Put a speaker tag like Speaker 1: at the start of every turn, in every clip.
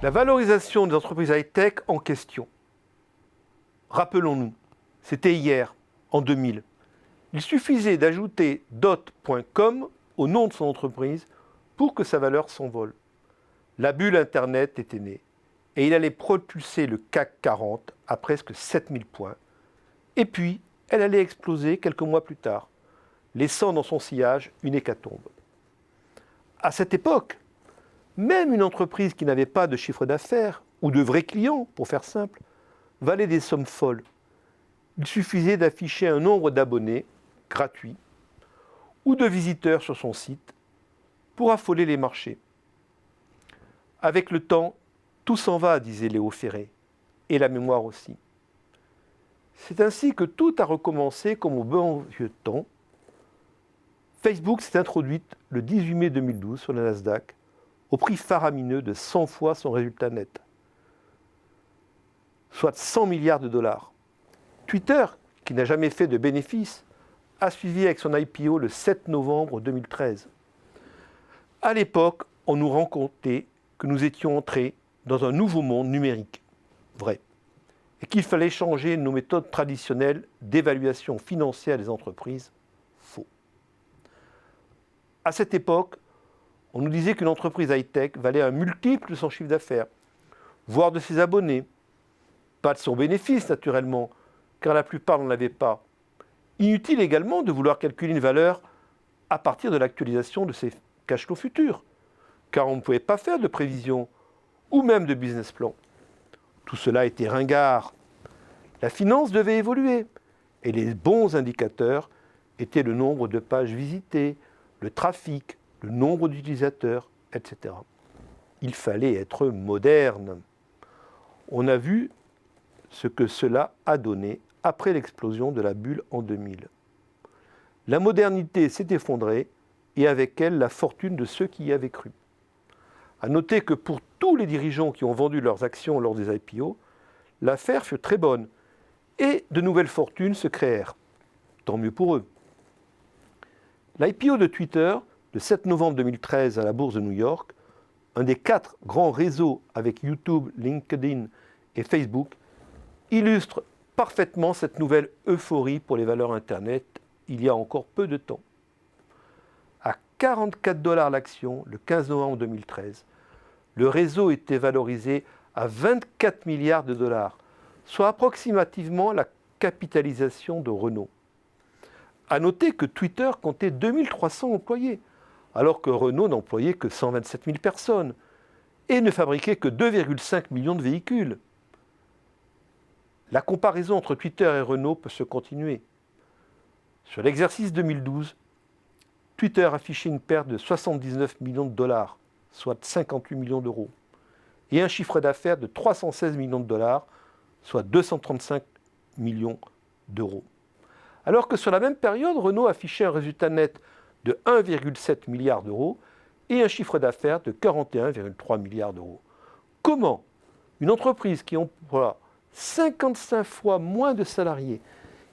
Speaker 1: La valorisation des entreprises high-tech en question. Rappelons-nous, c'était hier, en 2000. Il suffisait d'ajouter .com au nom de son entreprise pour que sa valeur s'envole. La bulle Internet était née et il allait propulser le CAC 40 à presque 7000 points. Et puis, elle allait exploser quelques mois plus tard, laissant dans son sillage une hécatombe. À cette époque, même une entreprise qui n'avait pas de chiffre d'affaires ou de vrais clients, pour faire simple, valait des sommes folles. Il suffisait d'afficher un nombre d'abonnés gratuits ou de visiteurs sur son site pour affoler les marchés. Avec le temps, tout s'en va, disait Léo Ferré, et la mémoire aussi. C'est ainsi que tout a recommencé comme au bon vieux temps. Facebook s'est introduite le 18 mai 2012 sur le Nasdaq au prix faramineux de 100 fois son résultat net, soit 100 milliards de dollars. Twitter, qui n'a jamais fait de bénéfices, a suivi avec son IPO le 7 novembre 2013. À l'époque, on nous racontait que nous étions entrés dans un nouveau monde numérique, vrai, et qu'il fallait changer nos méthodes traditionnelles d'évaluation financière des entreprises, faux. À cette époque, on nous disait qu'une entreprise high-tech valait un multiple de son chiffre d'affaires, voire de ses abonnés. Pas de son bénéfice, naturellement, car la plupart n'en avaient pas. Inutile également de vouloir calculer une valeur à partir de l'actualisation de ses cash flows futurs, car on ne pouvait pas faire de prévision ou même de business plan. Tout cela était ringard. La finance devait évoluer, et les bons indicateurs étaient le nombre de pages visitées, le trafic, le nombre d'utilisateurs, etc. Il fallait être moderne. On a vu ce que cela a donné après l'explosion de la bulle en 2000. La modernité s'est effondrée et avec elle la fortune de ceux qui y avaient cru. À noter que pour tous les dirigeants qui ont vendu leurs actions lors des IPO, l'affaire fut très bonne et de nouvelles fortunes se créèrent. Tant mieux pour eux. L'IPO de Twitter, le 7 novembre 2013 à la bourse de New York, un des 4 grands réseaux avec YouTube, LinkedIn et Facebook, illustre parfaitement cette nouvelle euphorie pour les valeurs Internet il y a encore peu de temps. À 44 $ l'action, le 15 novembre 2013, le réseau était valorisé à 24 milliards de dollars, soit approximativement la capitalisation de Renault. À noter que Twitter comptait 2300 employés, alors que Renault n'employait que 127 000 personnes et ne fabriquait que 2,5 millions de véhicules. La comparaison entre Twitter et Renault peut se continuer. Sur l'exercice 2012, Twitter affichait une perte de 79 millions de dollars, soit 58 millions d'euros, et un chiffre d'affaires de 316 millions de dollars, soit 235 millions d'euros. Alors que sur la même période, Renault affichait un résultat net de 1,7 milliard d'euros et un chiffre d'affaires de 41,3 milliards d'euros. Comment une entreprise qui emploie 55 fois moins de salariés,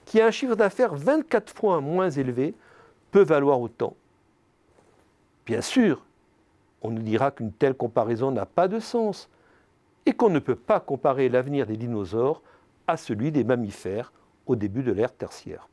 Speaker 1: qui a un chiffre d'affaires 24 fois moins élevé, peut valoir autant? Bien sûr, on nous dira qu'une telle comparaison n'a pas de sens et qu'on ne peut pas comparer l'avenir des dinosaures à celui des mammifères au début de l'ère tertiaire.